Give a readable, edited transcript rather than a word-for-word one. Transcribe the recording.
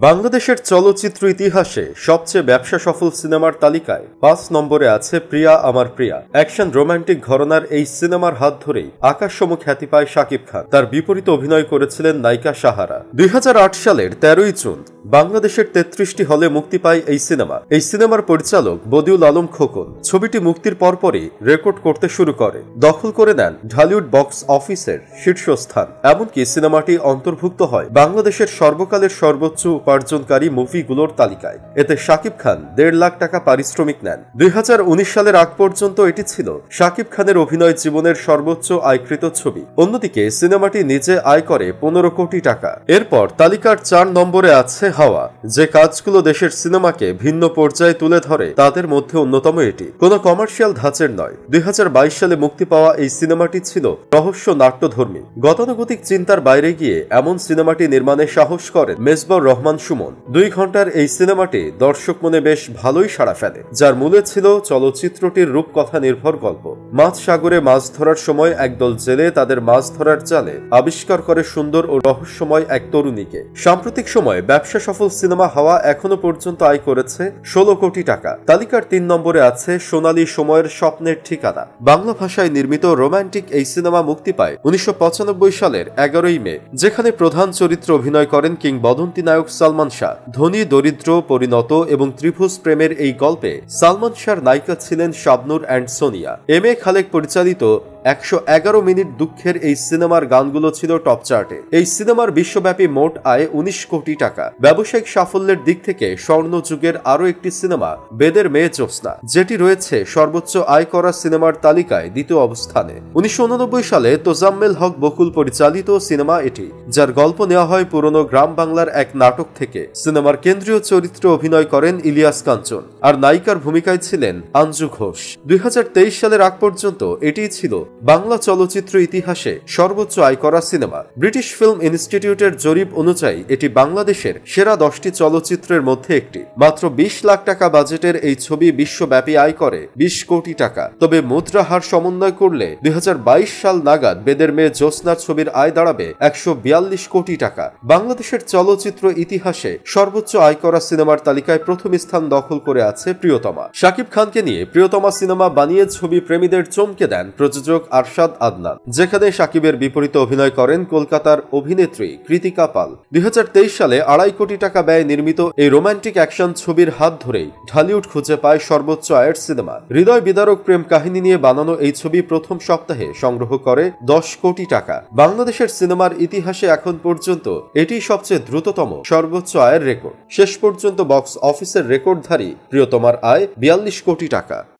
বাংলাদেশের চলচ্চিত্র ইতিহাসে সবচেয়ে ব্যবসা সফল সিনেমার তালিকায় ৫ নম্বরে আছে প্রিয়া আমার প্রিয়া। অ্যাকশন রোমান্টিক ঘরানার এই সিনেমার হাত ধরেই আকাশসম খ্যাতি পায় শাকিব খান। তার বিপরীতে অভিনয় করেছিলেন নায়িকা সাহারা। ২০০৮ সালের ১৩ই জুন বাংলাদেশের ৩৩টি হলে মুক্তি পায় এই সিনেমা। এই সিনেমার পরিচালক বদিউল আলম খোকন ছবিটি মুক্তির পরপরই রেকর্ড করতে শুরু করে, দখল করে নেন ঢালিউড বক্স অফিসের শীর্ষস্থান। এমনকি সিনেমাটি অন্তর্ভুক্ত হয় বাংলাদেশের সর্বকালের সর্বোচ্চ উপার্জনকারী মুভিগুলোর তালিকায়। এতে শাকিব খান ১.৫ লাখ টাকা পারিশ্রমিক নেন। ২০১৯ সালের আগ পর্যন্ত এটি ছিল শাকিব খানের অভিনয় জীবনের সর্বোচ্চ আয়কৃত ছবি। অন্যদিকে সিনেমাটি নিজে আয় করে ১৫ কোটি টাকা। এরপর তালিকার ৪ নম্বরে আছে হাওয়া। যে কাজগুলো দেশের সিনেমাকে ভিন্ন পর্যায়ে তুলে ধরে তাদের মধ্যে অন্যতম এটি। কোনো কমার্শিয়াল ধাঁচের নয়। ২০২২ সালে মুক্তি পাওয়া এই সিনেমাটি ছিল রহস্য নাট্যধর্মী। গতানুগতিক চিন্তার বাইরে গিয়ে এমন সিনেমাটি নির্মাণে সাহস করেন মেজবাউর রহমান সুমন। ২ ঘন্টার এই সিনেমাটি দর্শক মনে বেশ ভালোই সাড়া ফেলে, যার মূলে ছিল চলচ্চিত্রটির রূপকথা নির্ভর গল্প। মাছ সাগরে মাছ ধরার সময় একদল জেলে তাদের মাছ ধরার জালে আবিষ্কার করে সুন্দর ও রহস্যময় এক তরুণীকে। সাম্প্রতিক সময়ে ব্যবসা সফল সিনেমা হাওয়া এখনো পর্যন্ত আয় করেছে ১৬ কোটি টাকা। তালিকার ৩ নম্বরে আছে সোনালী সময়ের স্বপ্নের ঠিকানা। বাংলা ভাষায় নির্মিত রোমান্টিক এই সিনেমা মুক্তি পায় ১৯৯৫ সালের ১১ই মে, যেখানে প্রধান চরিত্রে অভিনয় করেন কিংবদন্তি নায়ক সালমান শাহ। ধনী দরিদ্র পরিণত এবং ত্রিভুজ প্রেমের এই গল্পে সালমান শাহর নায়িকা ছিলেন Shabnur and Sonia. M A Khalek পরিচালিত ১১১ মিনিট দুঃখের এই সিনেমার গানগুলো ছিল টপ চার্টে। এই সিনেমার বিশ্বব্যাপী মোট আয় ১৯ কোটি টাকা। ব্যবসায়িক সাফল্যের দিক থেকে স্বর্ণ যুগের আরও একটি সিনেমা বেদের মেয়ে জ্যোৎস্না, যেটি রয়েছে সর্বোচ্চ আয় করা সিনেমার তালিকায় দ্বিতীয় অবস্থানে। ১৯৮৯ সালে তোজাম্মেল হক বকুল পরিচালিত সিনেমা এটি, যার গল্প নেওয়া হয় পুরনো গ্রাম বাংলার এক নাটক থেকে। সিনেমার কেন্দ্রীয় চরিত্রে অভিনয় করেন ইলিয়াস কাঞ্চন, আর নায়িকার ভূমিকায় ছিলেন আঞ্জু ঘোষ। ২০২৩ সালের আগ পর্যন্ত এটিই ছিল বাংলা চলচ্চিত্র ইতিহাসে সর্বোচ্চ আয় করা সিনেমা। ব্রিটিশ ফিল্ম ইনস্টিটিউটের জরিপ অনুযায়ী এটি বাংলাদেশের সেরা ১০টি চলচ্চিত্রের মধ্যে একটি। মাত্র ২০ লাখ টাকা বাজেটের এই ছবি বিশ্বব্যাপী আয় করে ২০ কোটি টাকা। তবে মুদ্রা হার সমন্বয় করলে ২০২২ সাল নাগাদ বেদের মেয়ে জ্যোৎস্নার ছবির আয় দাঁড়াবে ১৪২ কোটি টাকা। বাংলাদেশের চলচ্চিত্র ইতিহাসে সর্বোচ্চ আয় করা সিনেমার তালিকায় প্রথম স্থান দখল করে আছে প্রিয়তমা। শাকিব খানকে নিয়ে প্রিয়তমা সিনেমা বানিয়ে ছবি প্রেমীদের চমকে দেন প্রযোজক আরশাদ আদনান, যেখানে শাকিবের বিপরীতে অভিনয় করেন কলকাতার অভিনেত্রী কৃতিকা পাল। ২০২৩ সালে ২.৫ কোটি টাকা ব্যয়ে নির্মিত এই রোমান্টিক অ্যাকশন ছবির হাত ধরেই ঢালিউড খুঁজে পায় সর্বোচ্চ আয়ের সিনেমা। হৃদয় বিদারক প্রেম কাহিনী নিয়ে বানানো এই ছবি প্রথম সপ্তাহে সংগ্রহ করে ১০ কোটি টাকা। বাংলাদেশের সিনেমার ইতিহাসে এখন পর্যন্ত এটি সবচেয়ে দ্রুততম সর্বোচ্চ আয়ের রেকর্ড। শেষ পর্যন্ত বক্স অফিসের রেকর্ডধারী প্রিয়তমার আয় ৪২ কোটি টাকা।